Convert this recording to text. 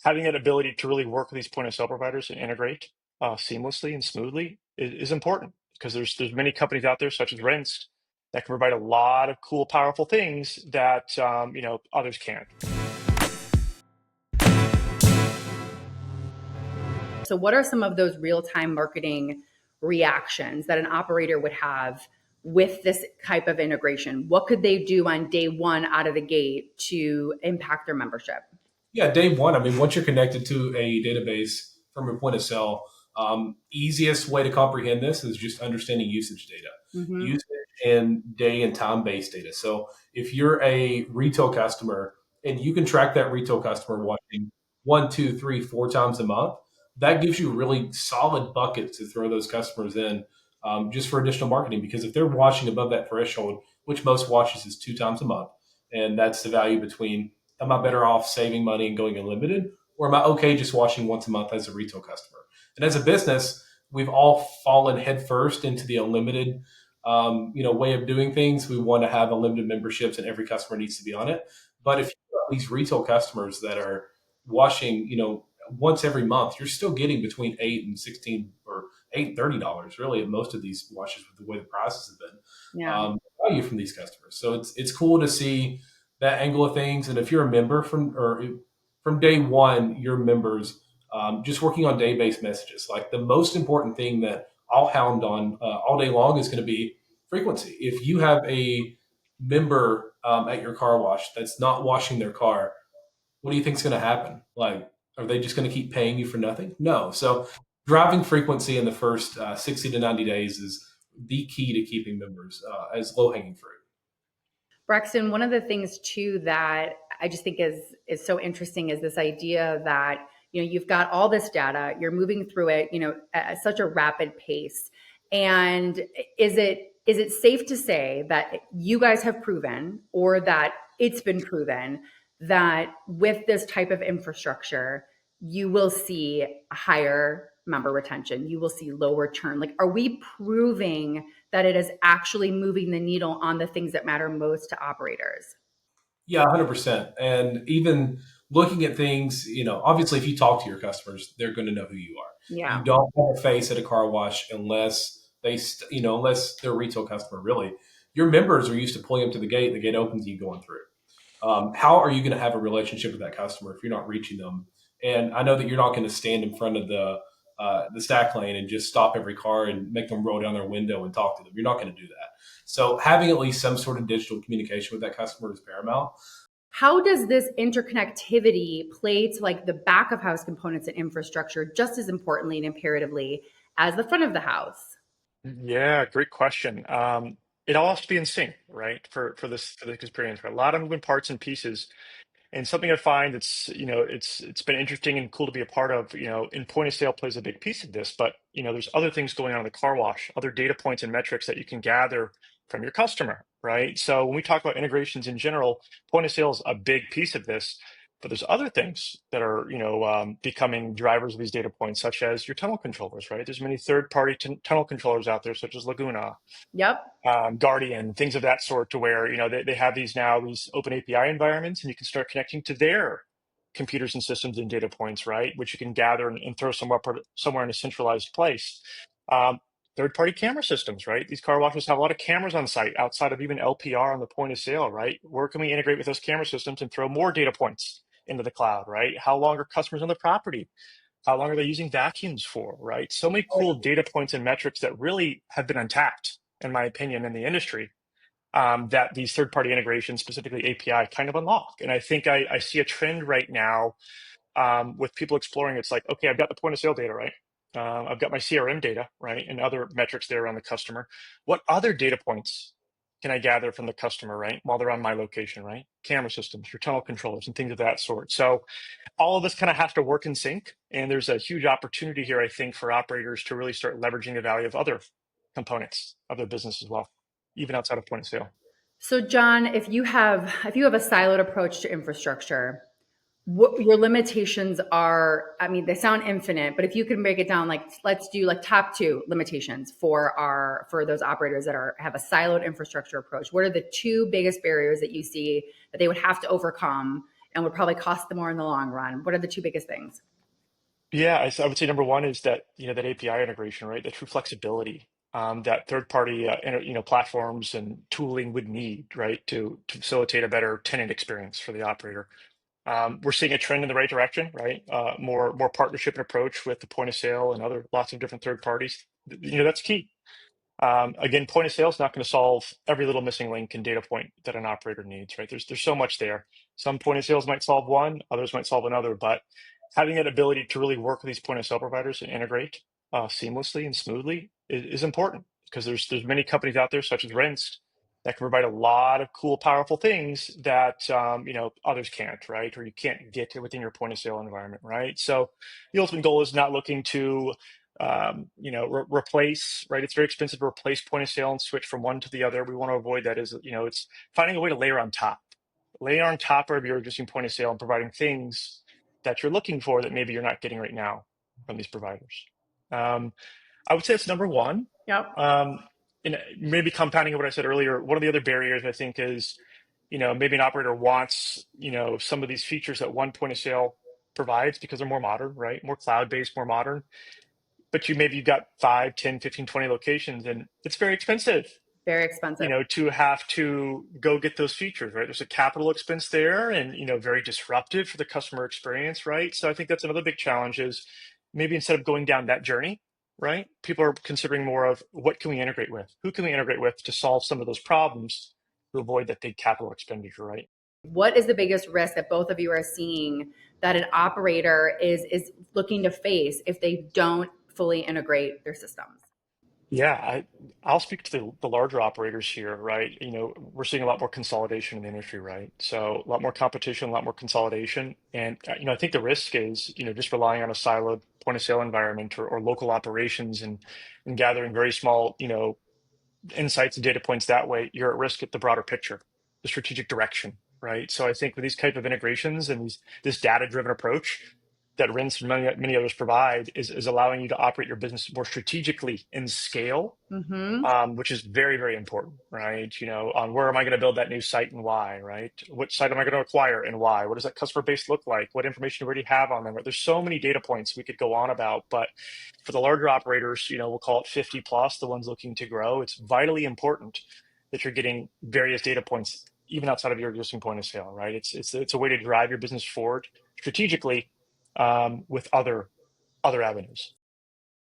having that ability to really work with these point of sale providers and integrate seamlessly and smoothly is important because there's many companies out there such as Rents that can provide a lot of cool, powerful things that others can't. So what are some of those real-time marketing reactions that an operator would have with this type of integration? What could they do on day one out of the gate to impact their membership? Yeah, day one. I mean, once you're connected to a database from a point of sale, easiest way to comprehend this is just understanding usage data, usage and day and time based data. So if you're a retail customer and you can track that retail customer watching 1, 2, 3, 4 times a month, that gives you really solid buckets to throw those customers in just for additional marketing. Because if they're watching above that threshold, which most watches is 2 times a month, and that's the value between am I better off saving money and going unlimited, or am I okay just watching once a month as a retail customer? And as a business, we've all fallen headfirst into the unlimited, way of doing things. We want to have unlimited memberships, and every customer needs to be on it. But if you have these retail customers that are watching, once every month, you're still getting between $8 and $16 or $8 and $30, really, at most of these watches with the way the prices have been. Yeah. Value from these customers. So it's cool to see that angle of things. And if you're a member from day one, your members just working on day-based messages. Like the most important thing that I'll hound on all day long is going to be frequency. If you have a member at your car wash that's not washing their car, what do you think is going to happen? Like, are they just going to keep paying you for nothing? No. So driving frequency in the first 60 to 90 days is the key to keeping members as low-hanging fruit. Braxton, one of the things too that I just think is so interesting is this idea that you've got all this data, you're moving through it, at such a rapid pace. And is it safe to say that you guys have proven, or that it's been proven, that with this type of infrastructure, you will see a higher member retention, you will see lower churn? Like, are we proving that it is actually moving the needle on the things that matter most to operators? Yeah, 100%. And even looking at things, obviously, if you talk to your customers, they're going to know who you are. Yeah. You don't have a face at a car wash unless unless they're a retail customer. Really, your members are used to pulling up to the gate opens, and you going through. How are you going to have a relationship with that customer if you're not reaching them? And I know that you're not going to stand in front of the stack lane and just stop every car and make them roll down their window and talk to them. You're not going to do that. So having at least some sort of digital communication with that customer is paramount. How does this interconnectivity play to like the back of house components and infrastructure just as importantly and imperatively as the front of the house? Yeah, great question. It all has to be in sync, right? For this experience, right? A lot of moving parts and pieces. And something I find it's been interesting and cool to be a part of, in point of sale plays a big piece of this, but there's other things going on in the car wash, other data points and metrics that you can gather from your customer, right? So when we talk about integrations in general, point of sale is a big piece of this, but there's other things that are, becoming drivers of these data points, such as your tunnel controllers, right? There's many third-party tunnel controllers out there, such as Laguna, Yep. Guardian, things of that sort, to where they have these open API environments, and you can start connecting to their computers and systems and data points, right? Which you can gather and throw somewhere in a centralized place. Um, Third-party camera systems, right? These car washes have a lot of cameras on site outside of even LPR on the point of sale, right? Where can we integrate with those camera systems and throw more data points into the cloud, right? How long are customers on the property? How long are they using vacuums for, right? So many cool data points and metrics that really have been untapped, in my opinion, in the industry, that these third-party integrations, specifically API, kind of unlock. And I think I see a trend right now with people exploring. It's like, okay, I've got the point of sale data, right? I've got my CRM data, right? And other metrics there around the customer. What other data points can I gather from the customer, right? While they're on my location, right? Camera systems, your tunnel controllers, and things of that sort. So all of this kind of has to work in sync. And there's a huge opportunity here, I think, for operators to really start leveraging the value of other components of their business as well, even outside of point of sale. So John, if you have a siloed approach to infrastructure, what your limitations are, I mean, they sound infinite, but if you can break it down, like let's do like top two limitations for those operators that have a siloed infrastructure approach. What are the two biggest barriers that you see that they would have to overcome and would probably cost them more in the long run? What are the two biggest things? Yeah, I would say number one is that, that API integration, right? The true flexibility that third-party platforms and tooling would need, right, to facilitate a better tenant experience for the operator. We're seeing a trend in the right direction, right? More partnership and approach with the point of sale and other lots of different third parties. That's key. Again, point of sale is not going to solve every little missing link and data point that an operator needs, right? There's so much there. Some point of sales might solve one, others might solve another, but having that ability to really work with these point of sale providers and integrate seamlessly and smoothly is important, because there's many companies out there, such as Rents, that can provide a lot of cool, powerful things that others can't, right? Or you can't get to within your point of sale environment, right? So the ultimate goal is not looking to replace, right? It's very expensive to replace point of sale and switch from one to the other. We want to avoid that. It's finding a way to layer on top of your existing point of sale and providing things that you're looking for that maybe you're not getting right now from these providers. I would say it's number one. Yep. And maybe compounding what I said earlier, one of the other barriers I think is, maybe an operator wants, some of these features that one point of sale provides because they're more modern, right? More cloud-based, more modern. But you've got 5, 10, 15, 20 locations, and it's very expensive, Very expensive. to have to go get those features, right? There's a capital expense there, and, very disruptive for the customer experience, right? So I think that's another big challenge is maybe instead of going down that journey, right? People are considering more of what can we integrate with? Who can we integrate with to solve some of those problems to avoid that big capital expenditure, right? What is the biggest risk that both of you are seeing that an operator is looking to face if they don't fully integrate their systems? Yeah, I'll speak to the larger operators here, right? We're seeing a lot more consolidation in the industry, right? So a lot more competition, a lot more consolidation. And, I think the risk is, just relying on a siloed point of sale environment or local operations and gathering very small, insights and data points that way, you're at risk at the broader picture, the strategic direction, right? So I think with these type of integrations and this data-driven approach that Rinse and many others provide is allowing you to operate your business more strategically in scale, Mm-hmm. which is very, very important, right? On where am I going to build that new site and why, right? What site am I going to acquire and why? What does that customer base look like? What information do we already have on them? There's so many data points we could go on about, but for the larger operators, we'll call it 50 plus, the ones looking to grow, it's vitally important that you're getting various data points, even outside of your existing point of sale, right? It's a way to drive your business forward strategically with other avenues.